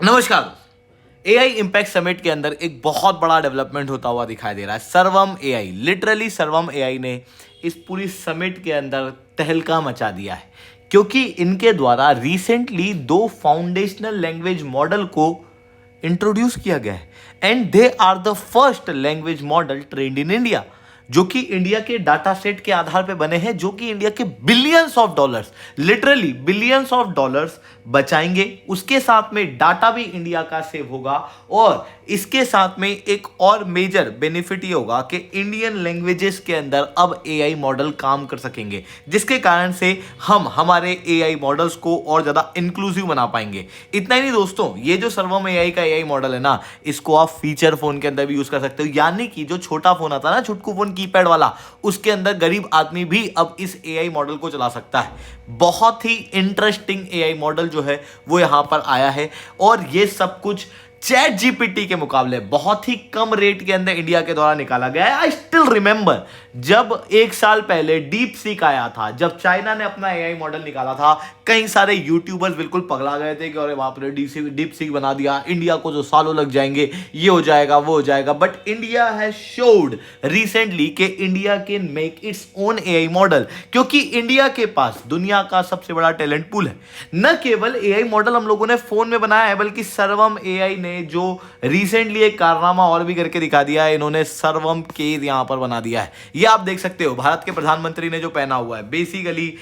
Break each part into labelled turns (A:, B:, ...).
A: नमस्कार। AI impact summit के अंदर एक बहुत बड़ा डेवलपमेंट होता हुआ दिखाई दे रहा है। सर्वम एआई, लिटरली सर्वम एआई ने इस पूरी समिट के अंदर तहलका मचा दिया है, क्योंकि इनके द्वारा रिसेंटली 2 फाउंडेशनल लैंग्वेज मॉडल को इंट्रोड्यूस किया गया है and they are the first language model trained in India, जो कि इंडिया के डाटा सेट के आधार पे बने हैं, जो कि इंडिया के billions of dollars, literally billions of dollars बचाएंगे। उसके साथ में डाटा भी इंडिया का सेव होगा और इसके साथ में एक और मेजर बेनिफिट ये होगा कि इंडियन लैंग्वेजेस के अंदर अब एआई मॉडल काम कर सकेंगे, जिसके कारण से हम हमारे एआई मॉडल्स को और ज्यादा इंक्लूसिव बना पाएंगे। इतना ही नहीं दोस्तों, ये जो सर्वम एआई का एआई मॉडल है ना, इसको आप फीचर फोन के अंदर भी यूज कर सकते हो, यानी कि जो छोटा फोन आता है ना, छुटकू फोन कीपैड वाला, उसके अंदर गरीब आदमी भी अब इस एआई मॉडल को चला सकता है। बहुत ही इंटरेस्टिंग एआई मॉडल जो है वो यहां पर आया है और ये सब कुछ चैट जीपीटी के मुकाबले बहुत ही कम रेट के अंदर इंडिया के द्वारा निकाला गया है। आई स्टिल रिमेंबर जब 1 साल पहले डीप सीक आया था, जब चाइना ने अपना एआई मॉडल निकाला था, कई सारे यूट्यूबर्स बिल्कुल पगला गए थे कि अरे बाप रे, डीप सीक बना दिया, इंडिया को जो सालों लग जाएंगे, ये हो जाएगा वो हो जाएगा। But India has showed recently कि India can make its own AI model, क्योंकि इंडिया के पास दुनिया का सबसे बड़ा टैलेंट पूल है। न केवल एआई मॉडल हम लोगों ने फोन में बनाया है, बल्कि सर्वम एआई ने जो रिसेंटली एक कारनामा और भी करके दिखा दिया है, इन्होंने सर्वम केस यहां पर बना दिया है। ये आप देख सकते हो, भारत के प्रधानमंत्री ने जो पहना हुआ है, बेसिकली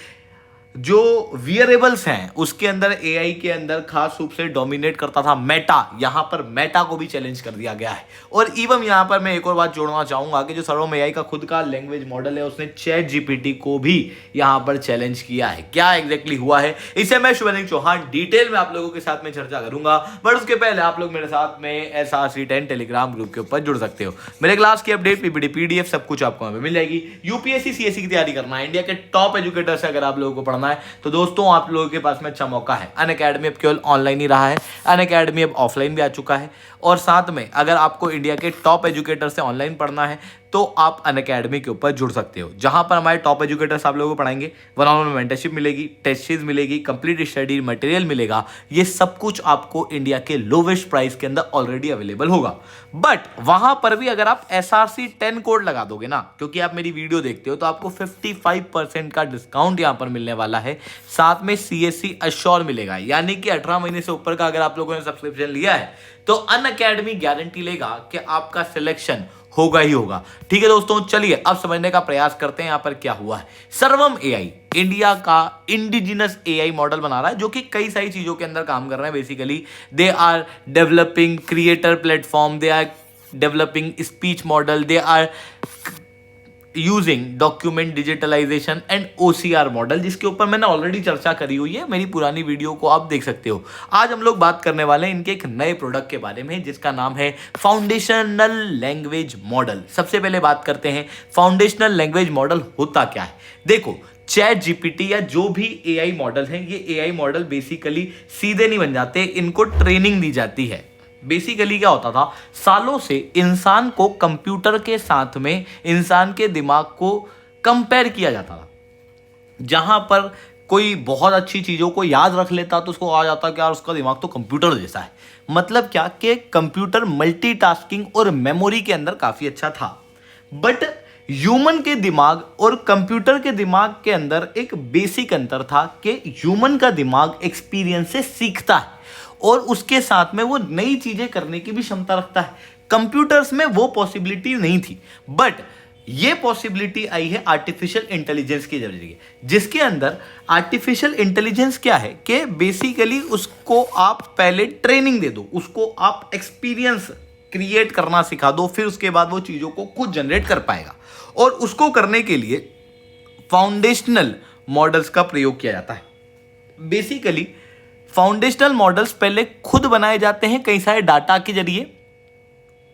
A: जो वियरेबल्स हैं उसके अंदर एआई के अंदर खास रूप से डोमिनेट करता था मेटा, यहां पर मेटा को भी चैलेंज कर दिया गया है। और इवन यहां पर मैं एक और बात जोड़ना चाहूंगा कि जो सर्वम एआई का खुद का लैंग्वेज मॉडल है, उसने चैट जीपीटी को भी यहां पर चैलेंज किया है। क्या एग्जैक्टली हुआ है, इसे मैं शुभेंदु चौहान डिटेल में आप लोगों के साथ में चर्चा करूंगा, बट उसके पहले आप लोग मेरे साथ में SRC10 टेलीग्राम ग्रुप के ऊपर जुड़ सकते हो। मेरे क्लास की अपडेट, पीपीटी, पीडीएफ सब कुछ आपको मिल जाएगी। यूपीएससी सीएससी की तैयारी करना है, इंडिया के टॉप एजुकेटर से अगर आप लोगों को पढ़ना है, तो दोस्तों आप लोगों के पास में अच्छा मौका है। अनअकैडमी अब केवल ऑनलाइन ही रहा है, अनअकैडमी अब ऑफलाइन भी आ चुका है। और साथ में अगर आपको इंडिया के टॉप एजुकेटर से ऑनलाइन पढ़ना है तो आप अनअकैडमी के ऊपर जुड़ सकते हो, जहां पर हमारे टॉप एजुकेटर्स आप लोगों को पढ़ाएंगे, वन-ऑन-वन मेंटरशिप मिलेगी, टेस्ट सीरीज मिलेगी, कंप्लीट स्टडी मटेरियल मिलेगा। ये सब कुछ आपको इंडिया के लोवेस्ट प्राइस के अंदर ऑलरेडी अवेलेबल होगा। बट वहां पर भी अगर आप SRC10 कोड लगा दोगे ना, क्योंकि आप मेरी वीडियो देखते हो, तो आपको 55% का डिस्काउंट यहां पर मिलने वाला है। साथ में CSC अश्योर मिलेगा, यानी कि 18 महीने से ऊपर का अगर आप लोगों ने सब्सक्रिप्शन लिया है तो अनअकैडमी गारंटी लेगा कि आपका सिलेक्शन होगा ही होगा। ठीक है दोस्तों, चलिए अब समझने का प्रयास करते हैं यहां पर क्या हुआ है। सर्वम एआई इंडिया का इंडिजिनस एआई मॉडल बना रहा है, जो कि कई सारी चीजों के अंदर काम कर रहे हैं। Basically they are developing creator platform, they are developing speech model, they are using document digitalization and OCR model, जिसके ऊपर मैंने ऑलरेडी चर्चा करी हुई है, मेरी पुरानी वीडियो को आप देख सकते हो। आज हम लोग बात करने वाले हैं इनके एक नए प्रोडक्ट के बारे में, जिसका नाम है फाउंडेशनल लैंग्वेज मॉडल। सबसे पहले बात करते हैं फाउंडेशनल लैंग्वेज मॉडल होता क्या है। देखो, चैट जीपीटी या जो भी एआई मॉडल है, ये एआई मॉडल बेसिकली सीधे नहीं बन जाते, इनको ट्रेनिंग दी जाती है। बेसिकली क्या होता था, सालों से इंसान को कंप्यूटर के साथ में इंसान के दिमाग को कंपेयर किया जाता था। जहां पर कोई बहुत अच्छी चीजों को याद रख लेता तो उसको आ जाता कि यार उसका दिमाग तो कंप्यूटर जैसा है। मतलब क्या कि कंप्यूटर मल्टीटास्किंग और मेमोरी के अंदर काफी अच्छा था। बट ह्यूमन के दिमाग और कंप्यूटर के दिमाग के अंदर एक बेसिक अंतर था कि ह्यूमन का दिमाग एक्सपीरियंस से सीखता है और उसके साथ में वो नई चीजें करने की भी क्षमता रखता है। कंप्यूटर्स में वो पॉसिबिलिटी नहीं थी, बट ये पॉसिबिलिटी आई है आर्टिफिशियल इंटेलिजेंस के जरिए, जिसके अंदर आर्टिफिशियल इंटेलिजेंस क्या है कि बेसिकली उसको आप पहले ट्रेनिंग दे दो, उसको आप एक्सपीरियंस क्रिएट करना सिखा दो, फिर उसके बाद वो चीजों को खुद जनरेट कर पाएगा। और उसको करने के लिए फाउंडेशनल मॉडल्स का प्रयोग किया जाता है। बेसिकली फाउंडेशनल मॉडल्स पहले खुद बनाए जाते हैं कई सारे डाटा के जरिए,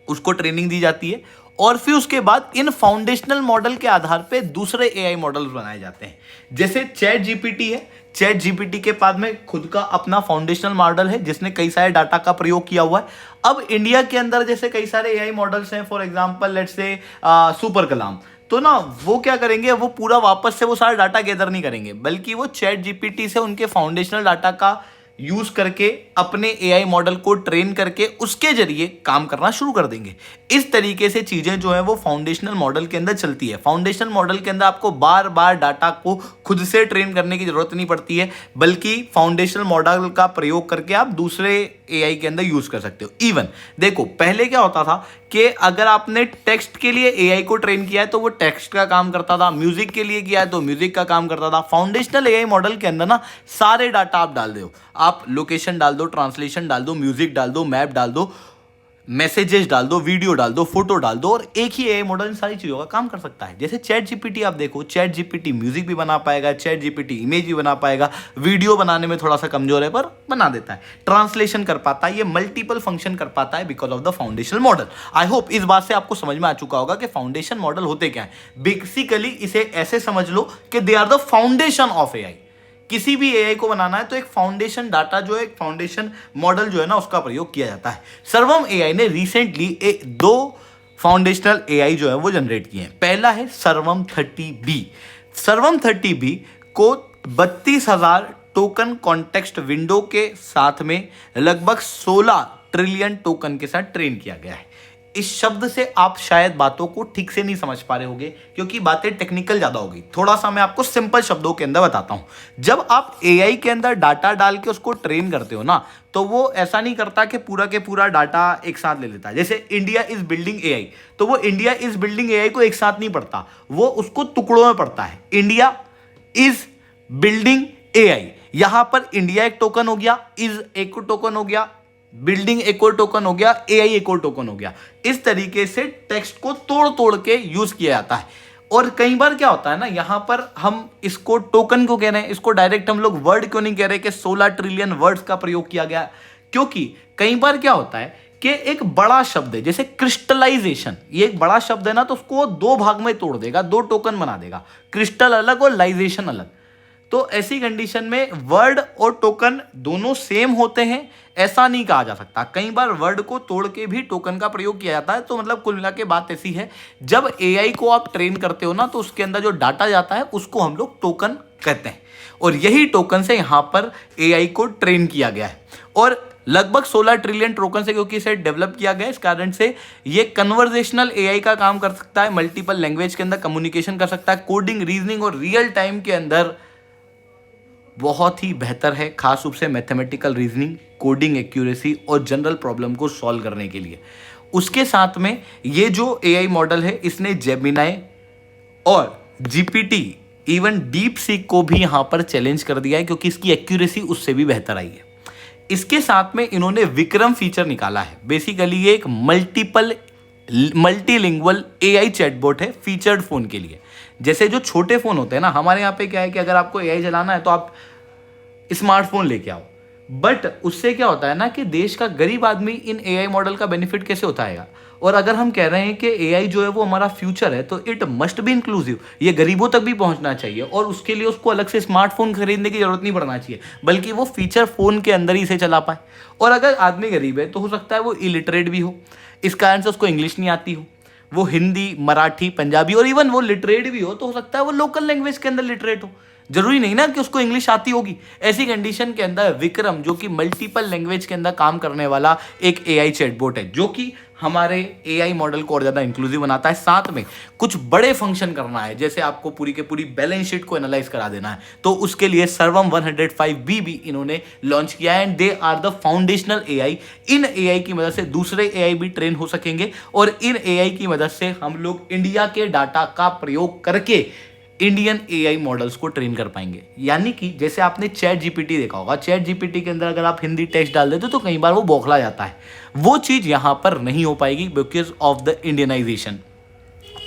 A: उसको ट्रेनिंग दी जाती है और फिर उसके बाद इन फाउंडेशनल मॉडल के आधार पे दूसरे एआई मॉडल्स बनाए जाते हैं। जैसे चैट जीपीटी है, चैट जीपीटी के बाद में खुद का अपना फाउंडेशनल मॉडल है जिसने कई सारे डाटा का प्रयोग किया हुआ है। अब इंडिया के अंदर जैसे कई सारे एआई मॉडल्स हैं, for example let's say super Kalam, तो ना वो क्या करेंगे, वो पूरा वापस से वो सारा डाटा गैदर नहीं करेंगे, बल्कि वो चैट जीपीटी से उनके फाउंडेशनल डाटा का यूज करके अपने एआई मॉडल को ट्रेन करके उसके जरिए काम करना शुरू कर देंगे। इस तरीके से चीजें जो है वो फाउंडेशनल मॉडल के अंदर चलती है। फाउंडेशनल मॉडल के अंदर आपको बार बार डाटा को खुद से ट्रेन करने की जरूरत नहीं पड़ती है, बल्कि फाउंडेशनल मॉडल का प्रयोग करके आप दूसरे एआई के अंदर यूज कर सकते हो। इवन देखो पहले क्या होता था कि अगर आपने टेक्स्ट के लिए एआई को ट्रेन किया है तो वो टेक्स्ट का काम करता था, म्यूजिक के लिए किया है तो म्यूजिक का काम करता था। फाउंडेशनल एआई मॉडल के अंदर ना सारे डाटा आप डाल दो, आप लोकेशन डाल दो, ट्रांसलेशन डाल दो, म्यूजिक डाल दो, मैप डाल दो, मैसेजेस डाल दो, वीडियो डाल दो, फोटो डाल दो, और एक ही एआई मॉडल इन सारी चीज़ों का काम कर सकता है। जैसे चैट जीपीटी आप देखो, चैट जीपीटी म्यूजिक भी बना पाएगा, चैट जीपीटी इमेज भी बना पाएगा, वीडियो बनाने में थोड़ा सा कमजोर है पर बना देता है, ट्रांसलेशन कर पाता है, ये मल्टीपल फंक्शन कर पाता है because of the foundational model. I hope इस बात से आपको समझ में आ चुका होगा कि फाउंडेशन मॉडल होते क्या है। बेसिकली इसे ऐसे समझ लो कि they are the foundation of AI. किसी भी एआई को बनाना है तो एक फाउंडेशन डाटा जो है, एक फाउंडेशन मॉडल जो है ना, उसका प्रयोग किया जाता है। सर्वम एआई ने रिसेंटली दो फाउंडेशनल एआई जो है वो जनरेट किए हैं। पहला है सर्वम 30B। सर्वम 30B को 32,000 टोकन कॉन्टेक्स्ट विंडो के साथ में लगभग 16 ट्रिलियन टोकन के साथ ट्रेन किया गया है। इस शब्द से आप शायद बातों को ठीक से नहीं समझ पा रहे होंगे क्योंकि बातें टेक्निकल ज्यादा होगी। थोड़ा सा मैं आपको सिंपल शब्दों के अंदर बताता हूं। जब आप एआई के अंदर डाटा डाल के उसको ट्रेन करते हो ना, तो वो ऐसा नहीं करता कि पूरा के पूरा डाटा एक साथ ले लेता है। जैसे इंडिया इज बिल्डिंग एआई, तो वो इंडिया इज बिल्डिंग एआई को एक साथ नहीं पढ़ता, वो उसको टुकड़ों में पढ़ता है। इंडिया इज बिल्डिंग एआई, यहां पर इंडिया एक टोकन हो गया, इज एक टोकन हो गया, बिल्डिंग एक और टोकन हो गया, एआई एक और टोकन हो गया। इस तरीके से टेक्स्ट को तोड़ तोड़ के यूज किया जाता है। और कई बार क्या होता है ना, यहां पर हम इसको टोकन क्यों कह रहे हैं, इसको डायरेक्ट हम लोग वर्ड क्यों नहीं कह रहे कि 16 ट्रिलियन वर्ड्स का प्रयोग किया गया, क्योंकि कई बार क्या होता है कि एक बड़ा शब्द है जैसे क्रिस्टलाइजेशन, ये एक बड़ा शब्द है ना, तो उसको दो भाग में तोड़ देगा, दो टोकन बना देगा, क्रिस्टल अलग और लाइजेशन अलग। तो ऐसी कंडीशन में वर्ड और टोकन दोनों सेम होते हैं ऐसा नहीं कहा जा सकता। कई बार वर्ड को तोड़ के भी टोकन का प्रयोग किया जाता है। तो मतलब कुल मिला के बात ऐसी है, जब एआई को आप ट्रेन करते हो ना, तो उसके अंदर जो डाटा जाता है उसको हम लोग टोकन कहते हैं, और यही टोकन से यहां पर एआई को ट्रेन किया गया है। और लगभग 16 ट्रिलियन टोकन से क्योंकि इसे डेवलप किया गया, इस कारण से ये कन्वर्सेशनल एआई का काम कर सकता है, मल्टीपल लैंग्वेज के अंदर कम्युनिकेशन कर सकता है, कोडिंग, रीजनिंग और रियल टाइम के अंदर बहुत ही बेहतर है, खास रूप से मैथमेटिकल रीजनिंग, कोडिंग एक्यूरेसी और जनरल प्रॉब्लम को सॉल्व करने के लिए। उसके साथ में ये जो एआई मॉडल है, इसने जेमिनाई और जीपीटी, इवन डीप सीक को भी यहां पर चैलेंज कर दिया है क्योंकि इसकी एक्यूरेसी उससे भी बेहतर आई है। इसके साथ में इन्होंने विक्रम फीचर निकाला है। बेसिकली ये एक मल्टीलिंगुअल एआई चैटबॉट है फीचर्ड फोन के लिए। जैसे जो छोटे फोन होते हैं ना, हमारे यहाँ पे क्या है कि अगर आपको एआई चलाना है तो आप स्मार्टफोन लेके आओ, बट उससे क्या होता है ना कि देश का गरीब आदमी इन एआई मॉडल का बेनिफिट कैसे उठाएगा। और अगर हम कह रहे हैं कि एआई जो है वो हमारा फ्यूचर है, तो इट मस्ट बी इंक्लूसिव, ये गरीबों तक भी पहुंचना चाहिए, और उसके लिए उसको अलग से स्मार्टफोन खरीदने की जरूरत नहीं पड़ना चाहिए, बल्कि वो फीचर फोन के अंदर ही से चला पाए। और अगर आदमी गरीब है तो हो सकता है वो इलिटरेट भी हो, इस कारण से उसको इंग्लिश नहीं आती हो, वो हिंदी, मराठी, पंजाबी और इवन वो लिटरेट भी हो, तो हो सकता है वो लोकल लैंग्वेज के अंदर लिटरेट हो, जरूरी नहीं ना कि उसको इंग्लिश आती होगी। ऐसी कंडीशन के अंदर विक्रम, जो कि मल्टीपल लैंग्वेज के अंदर काम करने वाला एक एआई चैटबॉट है, जो कि हमारे एआई मॉडल को और ज्यादा इंक्लूसिव बनाता है। साथ में कुछ बड़े फंक्शन करना है, जैसे आपको पूरी के पूरी बैलेंस शीट को एनालाइज करा देना है, तो उसके लिए सर्वम 105B भी इन्होंने लॉन्च किया है, and they are the foundational AI. इन एआई की मदद से दूसरे एआई भी ट्रेन हो सकेंगे, और इन एआई की मदद से हम लोग इंडिया के डाटा का प्रयोग करके इंडियन एआई मॉडल्स को ट्रेन कर पाएंगे। यानी कि जैसे आपने चैट जीपीटी देखा होगा, चैट जीपीटी के अंदर अगर आप हिंदी टेक्स्ट डाल देते तो कई बार वो बौखला जाता है, वो चीज यहां पर नहीं हो पाएगी बिकॉज ऑफ द इंडियनाइजेशन।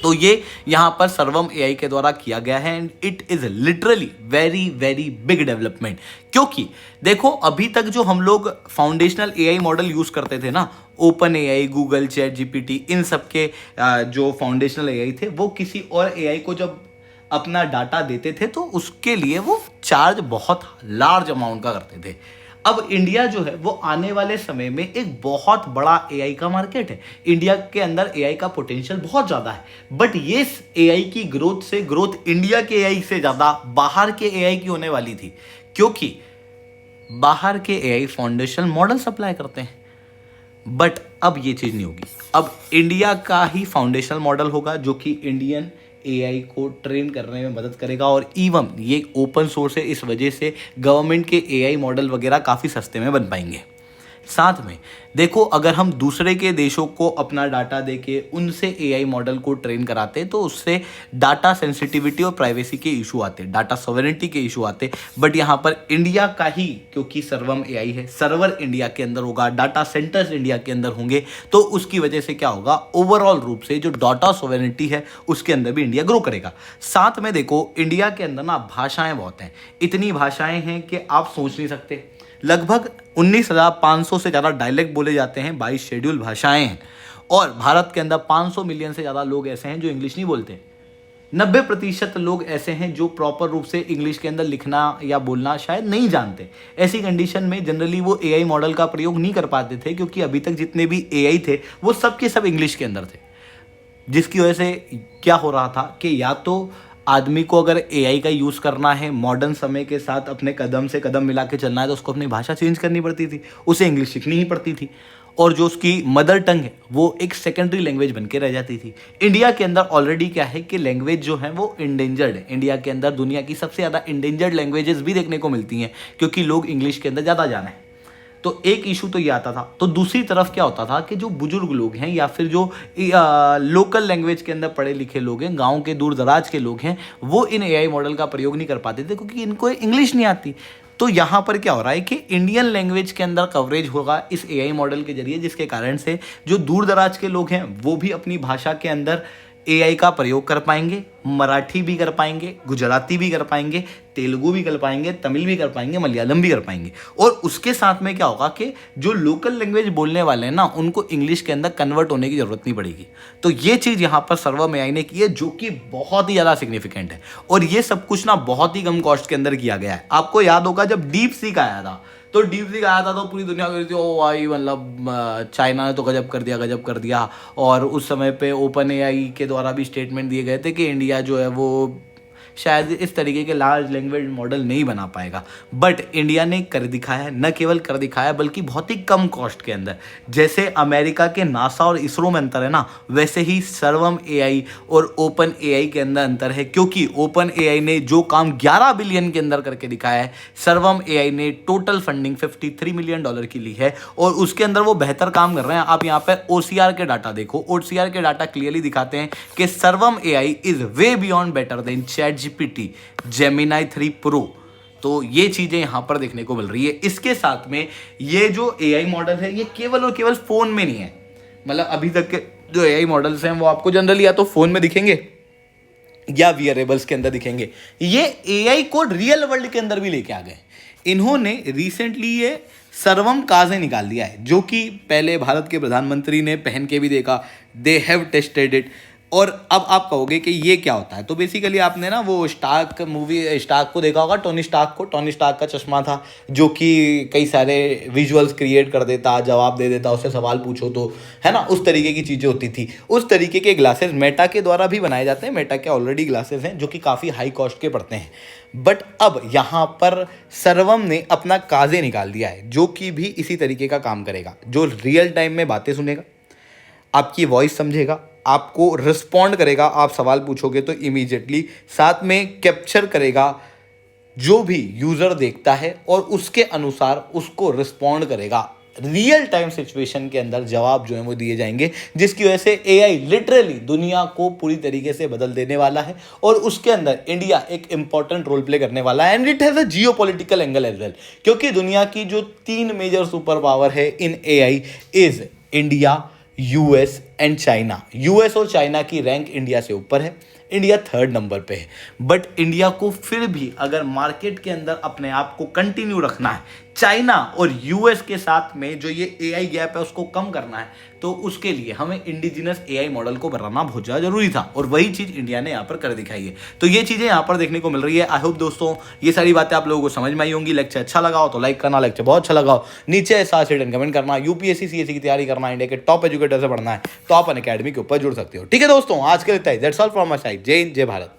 A: तो ये यहां पर सर्वम एआई के द्वारा किया गया है, and it is literally very very big development. क्योंकि देखो, अभी तक जो हम लोग फाउंडेशनल एआई मॉडल यूज करते थे ना, open AI, Google, chat GPT, इन सब के जो फाउंडेशनल एआई थे, वो किसी और एआई को जब अपना डाटा देते थे तो उसके लिए वो चार्ज बहुत लार्ज अमाउंट का करते थे। अब इंडिया जो है वो आने वाले समय में एक बहुत बड़ा एआई का मार्केट है। इंडिया के अंदर एआई का पोटेंशियल बहुत ज़्यादा है, बट ये एआई की ग्रोथ इंडिया के एआई से ज़्यादा बाहर के एआई की होने वाली थी, क्योंकि बाहर के एआई फाउंडेशन मॉडल सप्लाई करते हैं। बट अब ये चीज़ नहीं होगी, अब इंडिया का ही फाउंडेशनल मॉडल होगा जो कि इंडियन एआई को ट्रेन करने में मदद करेगा। और इवन ये ओपन सोर्स है, इस वजह से गवर्नमेंट के एआई मॉडल वगैरह काफ़ी सस्ते में बन पाएंगे। साथ में देखो, अगर हम दूसरे के देशों को अपना डाटा देके उनसे एआई मॉडल को ट्रेन कराते तो उससे डाटा सेंसिटिविटी और प्राइवेसी के इशू आते, डाटा सॉवरेनिटी के इशू आते। बट यहाँ पर इंडिया का ही, क्योंकि सर्वम एआई है, सर्वर इंडिया के अंदर होगा, डाटा सेंटर्स इंडिया के अंदर होंगे, तो उसकी वजह से क्या होगा, ओवरऑल रूप से जो डाटा सॉवरेनिटी है उसके अंदर भी इंडिया ग्रो करेगा। साथ में देखो, इंडिया के अंदर ना भाषाएं बहुत हैं, इतनी भाषाएं हैं कि आप सोच नहीं सकते। लगभग 19,500 से ज़्यादा डायलेक्ट बोले जाते हैं, 22 शेड्यूल भाषाएं हैं। और भारत के अंदर 500 मिलियन से ज़्यादा लोग ऐसे हैं जो इंग्लिश नहीं बोलते। 90% लोग ऐसे हैं जो प्रॉपर रूप से इंग्लिश के अंदर लिखना या बोलना शायद नहीं जानते। ऐसी कंडीशन में जनरली वो एआई मॉडल का प्रयोग नहीं कर पाते थे, क्योंकि अभी तक जितने भी एआई थे वो सब के सब इंग्लिश के अंदर थे। जिसकी वजह से क्या हो रहा था कि या तो आदमी को अगर एआई का यूज़ करना है, मॉडर्न समय के साथ अपने कदम से कदम मिला के चलना है, तो उसको अपनी भाषा चेंज करनी पड़ती थी, उसे इंग्लिश सीखनी ही पड़ती थी। और जो उसकी मदर टंग है वो एक सेकेंडरी लैंग्वेज बन के रह जाती थी। इंडिया के अंदर ऑलरेडी क्या है कि लैंग्वेज जो है वो इंडेंजर्ड है। इंडिया के अंदर दुनिया की सबसे ज़्यादा इंडेंजर्ड लैंग्वेजेस भी देखने को मिलती हैं, क्योंकि लोग इंग्लिश के अंदर ज़्यादा जाना है। तो एक इशू तो ये आता था। तो दूसरी तरफ क्या होता था कि जो बुजुर्ग लोग हैं या फिर जो लोकल लैंग्वेज के अंदर पढ़े लिखे लोग हैं, गांव के दूर दराज के लोग हैं, वो इन एआई मॉडल का प्रयोग नहीं कर पाते थे, क्योंकि इनको इंग्लिश नहीं आती। तो यहाँ पर क्या हो रहा है कि इंडियन लैंग्वेज के अंदर कवरेज होगा इस एआई मॉडल के जरिए, जिसके कारण से जो दूर दराज के लोग हैं वो भी अपनी भाषा के अंदर एआई का प्रयोग कर पाएंगे। मराठी भी कर पाएंगे, गुजराती भी कर पाएंगे, तेलुगु भी कर पाएंगे, तमिल भी कर पाएंगे, मलयालम भी कर पाएंगे। और उसके साथ में क्या होगा कि जो लोकल लैंग्वेज बोलने वाले हैं ना, उनको इंग्लिश के अंदर कन्वर्ट होने की जरूरत नहीं पड़ेगी। तो ये चीज़ यहाँ पर सर्वम एआई ने की है, जो कि बहुत ही ज़्यादा सिग्निफिकेंट है। और ये सब कुछ ना बहुत ही कम कॉस्ट के अंदर किया गया है। आपको याद होगा जब डीप सीक आया था, तो डीप सीक आया था तो पूरी दुनिया कह रही थी ओ भाई, मतलब चाइना ने तो गजब कर दिया, गजब कर दिया। और उस समय पे ओपन एआई के द्वारा भी स्टेटमेंट दिए गए थे कि इंडिया जो है वो शायद इस तरीके के लार्ज लैंग्वेज मॉडल नहीं बना पाएगा। बट इंडिया ने कर दिखाया है, न केवल कर दिखाया बल्कि बहुत ही कम कॉस्ट के अंदर। जैसे अमेरिका के नासा और इसरो में अंतर है ना, वैसे ही सर्वम एआई और ओपन एआई के अंदर अंतर है। क्योंकि ओपन एआई ने जो काम 11 बिलियन के अंदर करके दिखाया है, सर्वम एआई ने टोटल फंडिंग $53 मिलियन की ली है, और उसके अंदर वो बेहतर काम कर रहे हैं। आप यहाँ पर OCR के डाटा देखो, OCR के डाटा क्लियरली दिखाते हैं कि सर्वम AI is way beyond better than ChatGPT, Gemini 3 Pro। तो ये चीजें यहां पर देखने को मिल रही है। इसके साथ में ये जो एआई मॉडल है ये केवल और केवल फोन में नहीं है। मतलब अभी तक के जो एआई मॉडल्स हैं वो आपको जनरली या तो फोन में दिखेंगे या वियरेबल्स के अंदर दिखेंगे। ये एआई को रियल वर्ल्ड के अंदर भी लेके आ गए। इन्होंने रिसेंटली ये सर्वम काजे निकाल दिया है, जो कि पहले भारत के प्रधानमंत्री ने पहन के भी देखा, दे हैव टेस्टेड इट। और अब आप कहोगे कि ये क्या होता है, तो बेसिकली आपने ना वो स्टार्क मूवी स्टार्क को देखा होगा, टोनी स्टार्क को। टोनी स्टार्क का चश्मा था जो कि कई सारे विजुअल्स क्रिएट कर देता, जवाब दे देता, उससे सवाल पूछो तो, है ना, उस तरीके की चीज़ें होती थी। उस तरीके के ग्लासेस मेटा के द्वारा भी बनाए जाते हैं। मेटा के ऑलरेडी ग्लासेस हैं जो कि काफ़ी हाई कॉस्ट के पड़ते हैं। बट अब यहाँ पर सर्वम ने अपना काजे निकाल दिया है, जो कि भी इसी तरीके का काम करेगा, जो रियल टाइम में बातें सुनेगा, आपकी वॉइस समझेगा, आपको रिस्पॉन्ड करेगा, आप सवाल पूछोगे तो इमीडिएटली, साथ में कैप्चर करेगा जो भी यूज़र देखता है और उसके अनुसार उसको रिस्पॉन्ड करेगा। रियल टाइम सिचुएशन के अंदर जवाब जो है वो दिए जाएंगे, जिसकी वजह से एआई लिटरली दुनिया को पूरी तरीके से बदल देने वाला है। और उसके अंदर इंडिया एक इंपॉर्टेंट रोल प्ले करने वाला है। And it has a geopolitical angle as well, क्योंकि दुनिया की जो 3 मेजर सुपर पावर है in AI is India, US and China. US और चाइना की रैंक इंडिया से ऊपर है, इंडिया 3rd नंबर पे है। बट इंडिया को फिर भी अगर मार्केट के अंदर अपने आप को कंटिन्यू रखना है, चाइना और यूएस के साथ में जो ये एआई गैप है उसको कम करना है, तो उसके लिए हमें इंडिजिनस एआई मॉडल को बनाना बहुत ज़्यादा जरूरी था। और वही चीज़ इंडिया ने यहाँ पर कर दिखाई है। तो ये चीज़ें यहाँ पर देखने को मिल रही है। आई होप दोस्तों ये सारी बातें आप लोगों को समझ में आई होंगी। लेक्चर अच्छा लगा हो तो लाइक करना, लेक्चर बहुत अच्छा लगा हो नीचे ऐसा रिटर्न कमेंट करना। यूपीएससी सीएससी की तैयारी करना, इंडिया के टॉप एजुकेटर से पढ़ना है तो आप अनअकैडमी के ऊपर जुड़ सकते हो। ठीक है दोस्तों, आज के लिए that's all from my side. जय हिंद, जय भारत।